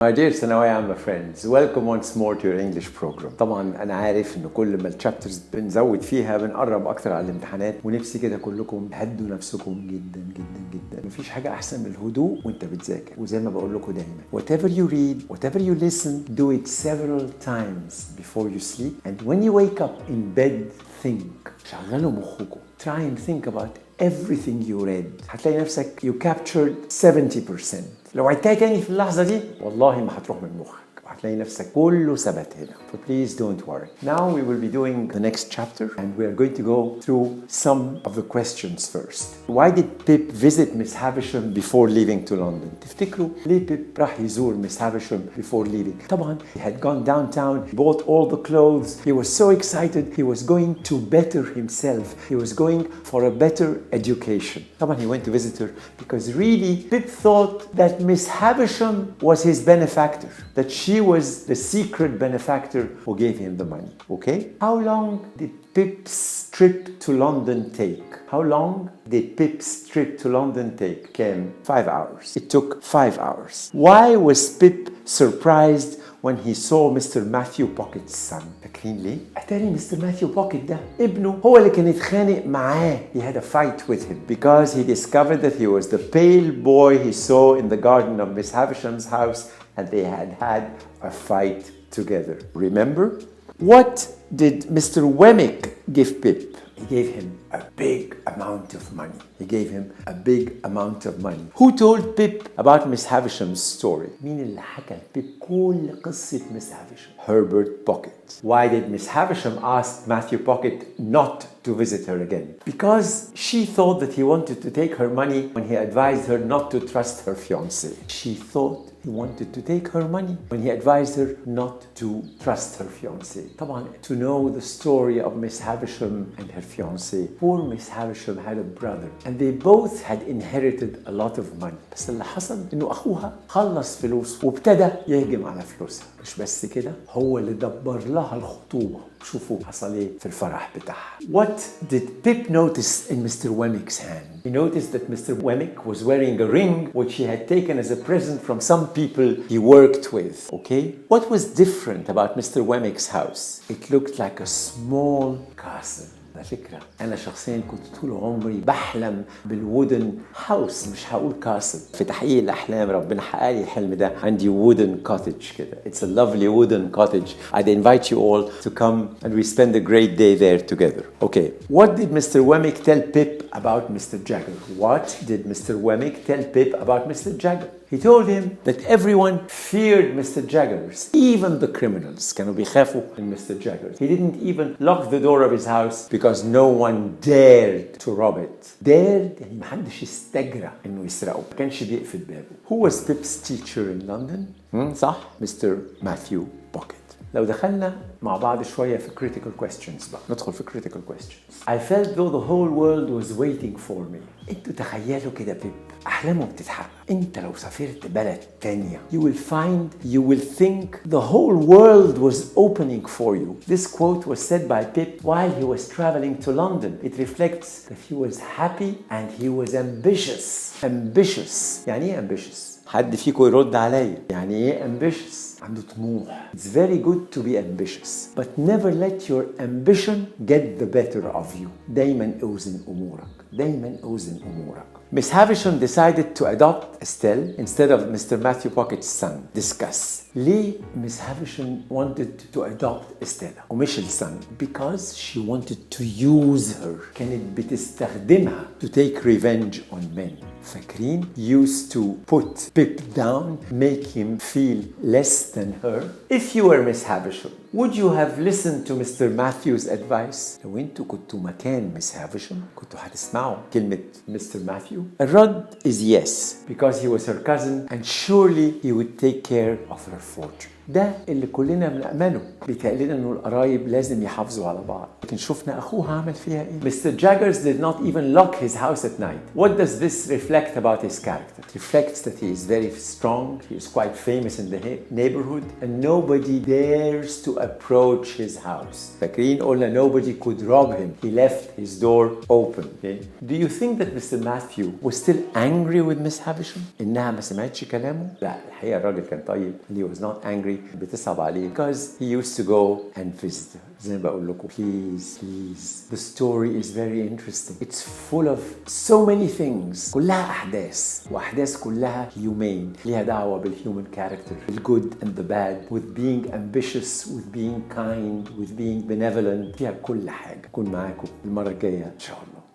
My dear ثانوية عامة friends, welcome once more to your English program. طبعا أنا عارف إن كل ما الشابترز بنزود فيها بنقرب أكتر على الامتحانات، ونفسي كده كلكم تهدوا نفسكم جدا جدا جدا. مفيش حاجة أحسن من الهدوء وأنت بتذاكر، وزي ما بقول لكم دايما whatever you read, whatever you listen, do it several times before you sleep, and when you wake up in bed, think. شغلوا مخكم. Try and think about everything you read. هتلاقي نفسك you captured 70%. لو عدتها تاني في اللحظة دي والله ما هتروح من مخك، وهتلاقي نفسك كله ثبت هنا. So please don't worry. Now we will be doing the next chapter and we are going to go through some of the questions first. Why did Pip visit Miss Havisham before leaving to London? تفتكروا ليه بيب راح يزور Miss Havisham before leaving? طبعا he had gone downtown, he bought all the clothes, he was so excited, he was going to better himself, he was going for a better education. طبعا he went to visit her because really Pip thought that Miss Havisham was his benefactor, that she was the secret benefactor who gave him the money. Okay? How long did Pip's trip to London take? How long did Pip's trip to London take? Came 5 hours. It took 5 hours. Why was Pip surprised when he saw Mr. Matthew Pocket's son? فاكرين ليه؟ أتاري Mr. Matthew Pocket ده ابنه هو اللي كان يتخانق معاه. He had a fight with him because he discovered that he was the pale boy he saw in the garden of Miss Havisham's house, and they had a fight together. Remember? What did Mr. Wemmick give Pip? He gave him a big amount of money. He gave him a big amount of money. Who told Pip about Miss Havisham's story? مين اللي حكى لبيب كل قصة Miss Havisham? Herbert Pocket. Why did Miss Havisham ask Matthew Pocket not to visit her again? Because she thought that he wanted to take her money when he advised her not to trust her fiancé. She thought he wanted to take her money when he advised her not to trust her fiancé. طبعا to know the story of Miss Havisham and her fiancé. Poor Miss Havisham had a brother and they both had inherited a lot of money. بس اللي حصل انه اخوها خلص فلوسه وابتدى يهجم على فلوسها. مش بس كده، هو اللي دبر لها الخطوبة. شوفوا حصل ايه في الفرح بتاعها. What did Pip notice in Mr. Wemmick's hand? He noticed that Mr. Wemmick was wearing a ring which he had taken as a present from some people he worked with. Okay? What was different about Mr. Wemmick's house? It looked like a small castle. على فكرة أنا شخصياً كنت طول عمري بحلم بالwooden house، مش هقول castle. في تحقيق الأحلام ربنا حقق لي الحلم ده. عندي wooden cottage كده. It's a lovely wooden cottage. I'd invite you all to come and we spend a great day there together. Okay. What did Mr. Wemmick tell Pip about Mr. Jagger? What did Mr. Wemmick tell Pip about Mr. Jagger? He told him that everyone feared Mr. Jaggers, even the criminals. كانوا بيخافوا من Mr. Jaggers. He didn't even lock the door of his house because no one dared to rob it. Dared يعني محدش يستجرأ إنه يسرقه. ما كانش بيقفل بابه. Who was Pip's teacher in London? صح؟ Mr. Matthew Pocket. لو دخلنا مع بعض شوية في critical questions بقى. ندخل في critical questions. I felt though the whole world was waiting for me. انتوا تخيلوا كده بيب أحلامه بتتحقق. انت لو سافرت بلد تانية you will think the whole world was opening for you. This quote was said by Pip while he was traveling to London. It reflects that he was happy and he was ambitious. Ambitious. يعني ايه ambitious؟ حد فيكم يرد عليا. يعني ايه ambitious؟ عنده طموح. It's very good to be ambitious, but never let your ambition get the better of you. دايما اوزن امورك. دايما اوزن امورك. Miss Havisham decided to adopt Estelle instead of Mr. Matthew Pocket's son. Discuss. ليه Miss Havisham wanted to adopt Estelle ومش السن? Because she wanted to use her. كانت بتستخدمها to take revenge on men. فاكرين? Used to put Pip down, make him feel less than her. If you were Miss Havisham, would you have listened to Mr. Matthew's advice? لو انتوا كنتوا مكان Miss Havisham كنتوا هتسمعوا كلمة Mr. Matthew. الرد is yes, because he was her cousin and surely he would take care of her fortune. ده اللي كلنا بنأمله. بيتهيأ لنا انه القرايب لازم يحافظوا على بعض، لكن شفنا اخوها عمل فيها ايه. Mr. Jaggers did not even lock his house at night. What does this reflect about his character? It reflects that he is very strong, he is quite famous in the neighborhood, and nobody dares to approach his house. فاكرين قلنا nobody could rob him. He left his door open. Okay? Do you think that Mr. Matthew was still angry with Miss Havisham? إنها ما سمعتش كلامه؟ لا، الحقيقة الراجل كان طيب. He was not angry. بتصعب عليه because he used to go and visit her. زي ما بقول لكم please. The story is very interesting. It's full of so many things. كلها أحداث، وأحداث كلها humane. ليها دعوة بالhuman character, the good and the bad, with being ambitious, with being kind, with being benevolent. فيها كل حاجة. أكون معاكم المرة الجاية إن شاء الله.